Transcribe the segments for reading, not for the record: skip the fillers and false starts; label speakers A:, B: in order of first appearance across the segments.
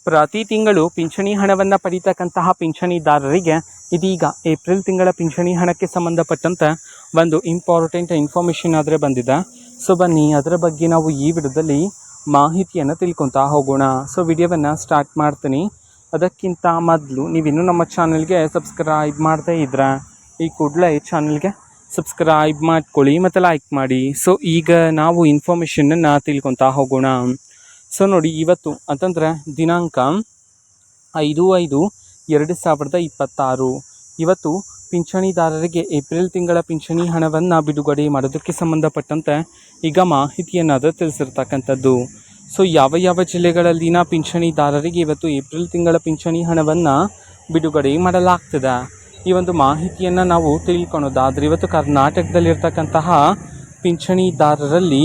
A: ಪ್ರತಿ ತಿಂಗಳು ಪಿಂಚಣಿ ಹಣವನ್ನು ಪಡೀತಕ್ಕಂತಹ ಪಿಂಚಣಿದಾರರಿಗೆ ಇದೀಗ ಏಪ್ರಿಲ್ ತಿಂಗಳ ಪಿಂಚಣಿ ಹಣಕ್ಕೆ ಸಂಬಂಧಪಟ್ಟಂತೆ ಒಂದು ಇಂಪಾರ್ಟೆಂಟ್ ಇನ್ಫಾರ್ಮೇಷನ್ ಆದರೆ ಬಂದಿದೆ. ಸೊ ಬನ್ನಿ ಅದರ ಬಗ್ಗೆ ನಾವು ಈ ವಿಡಿಯೋದಲ್ಲಿ ಮಾಹಿತಿಯನ್ನು ತಿಳ್ಕೊತಾ ಹೋಗೋಣ. ಸೊ ವಿಡಿಯೋವನ್ನು ಸ್ಟಾರ್ಟ್ ಮಾಡ್ತೀನಿ. ಅದಕ್ಕಿಂತ ಮೊದಲು ನೀವಿನ್ನೂ ನಮ್ಮ ಚಾನಲ್ಗೆ ಸಬ್ಸ್ಕ್ರೈಬ್ ಮಾಡ್ತಾ ಇದ್ರೆ ಈ ಕೂಡಲೇ ಈ ಚಾನಲ್ಗೆ ಸಬ್ಸ್ಕ್ರೈಬ್ ಮಾಡ್ಕೊಳ್ಳಿ ಮತ್ತು ಲೈಕ್ ಮಾಡಿ. ಸೊ ಈಗ ನಾವು ಇನ್ಫಾರ್ಮೇಷನನ್ನು ತಿಳ್ಕೊತಾ ಹೋಗೋಣ. ಸೊ ನೋಡಿ, ಇವತ್ತು ಅಂತಂದರೆ ದಿನಾಂಕ 5/5/2026 ಇವತ್ತು ಪಿಂಚಣಿದಾರರಿಗೆ ಏಪ್ರಿಲ್ ತಿಂಗಳ ಪಿಂಚಣಿ ಹಣವನ್ನು ಬಿಡುಗಡೆ ಮಾಡೋದಕ್ಕೆ ಸಂಬಂಧಪಟ್ಟಂತೆ ಈಗ ಮಾಹಿತಿಯನ್ನು ತಿಳಿಸಿರ್ತಕ್ಕಂಥದ್ದು. ಸೊ ಯಾವ ಜಿಲ್ಲೆಗಳಲ್ಲಿನ ಪಿಂಚಣಿದಾರರಿಗೆ ಇವತ್ತು ಏಪ್ರಿಲ್ ತಿಂಗಳ ಪಿಂಚಣಿ ಹಣವನ್ನು ಬಿಡುಗಡೆ ಮಾಡಲಾಗ್ತದೆ, ಈ ಒಂದು ಮಾಹಿತಿಯನ್ನು ನಾವು ತಿಳ್ಕೊಳೋದಾದರೆ ಇವತ್ತು ಕರ್ನಾಟಕದಲ್ಲಿರ್ತಕ್ಕಂತಹ ಪಿಂಚಣಿದಾರರಲ್ಲಿ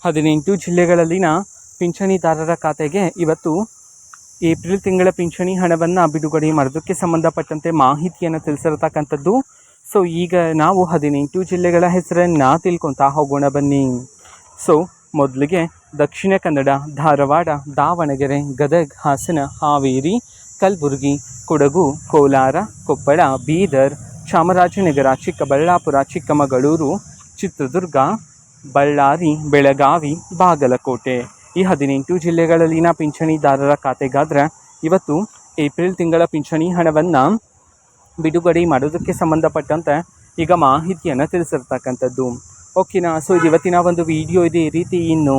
A: 18 ಜಿಲ್ಲೆಗಳಲ್ಲಿನ ಪಿಂಚಣಿದಾರರ ಖಾತೆಗೆ ಇವತ್ತು ಏಪ್ರಿಲ್ ತಿಂಗಳ ಪಿಂಚಣಿ ಹಣವನ್ನು ಬಿಡುಗಡೆ ಮಾಡೋದಕ್ಕೆ ಸಂಬಂಧಪಟ್ಟಂತೆ ಮಾಹಿತಿಯನ್ನು ತಿಳಿಸಿರ್ತಕ್ಕಂಥದ್ದು. ಸೊ ಈಗ ನಾವು 18 ಜಿಲ್ಲೆಗಳ ಹೆಸರನ್ನು ತಿಳ್ಕೊತಾ ಹೋಗೋಣ ಬನ್ನಿ. ಸೊ ಮೊದಲಿಗೆ ದಕ್ಷಿಣ ಕನ್ನಡ, ಧಾರವಾಡ, ದಾವಣಗೆರೆ, ಗದಗ, ಹಾಸನ, ಹಾವೇರಿ, ಕಲಬುರಗಿ, ಕೊಡಗು, ಕೋಲಾರ, ಕೊಪ್ಪಳ, ಬೀದರ್, ಚಾಮರಾಜನಗರ, ಚಿಕ್ಕಬಳ್ಳಾಪುರ, ಚಿಕ್ಕಮಗಳೂರು, ಚಿತ್ರದುರ್ಗ, ಬಳ್ಳಾರಿ, ಬೆಳಗಾವಿ, ಬಾಗಲಕೋಟೆ ಈ 18 ಜಿಲ್ಲೆಗಳಲ್ಲಿನ ಪಿಂಚಣಿದಾರರ ಖಾತೆಗಾದರೆ ಇವತ್ತು ಏಪ್ರಿಲ್ ತಿಂಗಳ ಪಿಂಚಣಿ ಹಣವನ್ನು ಬಿಡುಗಡೆ ಮಾಡೋದಕ್ಕೆ ಸಂಬಂಧಪಟ್ಟಂತೆ ಈಗ ಮಾಹಿತಿಯನ್ನು ತಿಳಿಸಿರ್ತಕ್ಕಂಥದ್ದು. ಓಕೆನಾ. ಸೊ ಇದು ಇವತ್ತಿನ ಒಂದು ವಿಡಿಯೋ ಇದೆ. ಈ ರೀತಿ ಇನ್ನು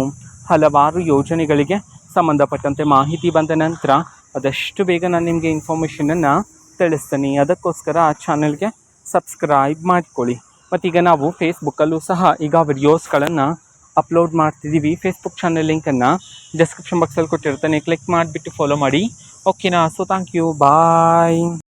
A: ಹಲವಾರು ಯೋಜನೆಗಳಿಗೆ ಸಂಬಂಧಪಟ್ಟಂತೆ ಮಾಹಿತಿ ಬಂದ ನಂತರ ಆದಷ್ಟು ಬೇಗ ನಾನು ನಿಮಗೆ ಇನ್ಫಾರ್ಮೇಷನನ್ನು ತಿಳಿಸ್ತೀನಿ. ಅದಕ್ಕೋಸ್ಕರ ಆ ಚಾನಲ್ಗೆ ಸಬ್ಸ್ಕ್ರೈಬ್ ಮಾಡಿಕೊಳ್ಳಿ. ಮತ್ತೀಗ ನಾವು ಫೇಸ್ಬುಕ್ಕಲ್ಲೂ ಸಹ ಈಗ ವಿಡಿಯೋಸ್ಗಳನ್ನು ಅಪ್ಲೋಡ್ ಮಾಡ್ತಿದ್ದೀವಿ. ಫೇಸ್ಬುಕ್ ಚಾನಲ್ ಲಿಂಕನ್ನು ಡಿಸ್ಕ್ರಿಪ್ಷನ್ ಬಾಕ್ಸಲ್ಲಿ ಕೊಟ್ಟಿರ್ತಾನೆ, ಕ್ಲಿಕ್ ಮಾಡಿಬಿಟ್ಟು ಫಾಲೋ ಮಾಡಿ. ಓಕೆನಾ. So thank you, bye.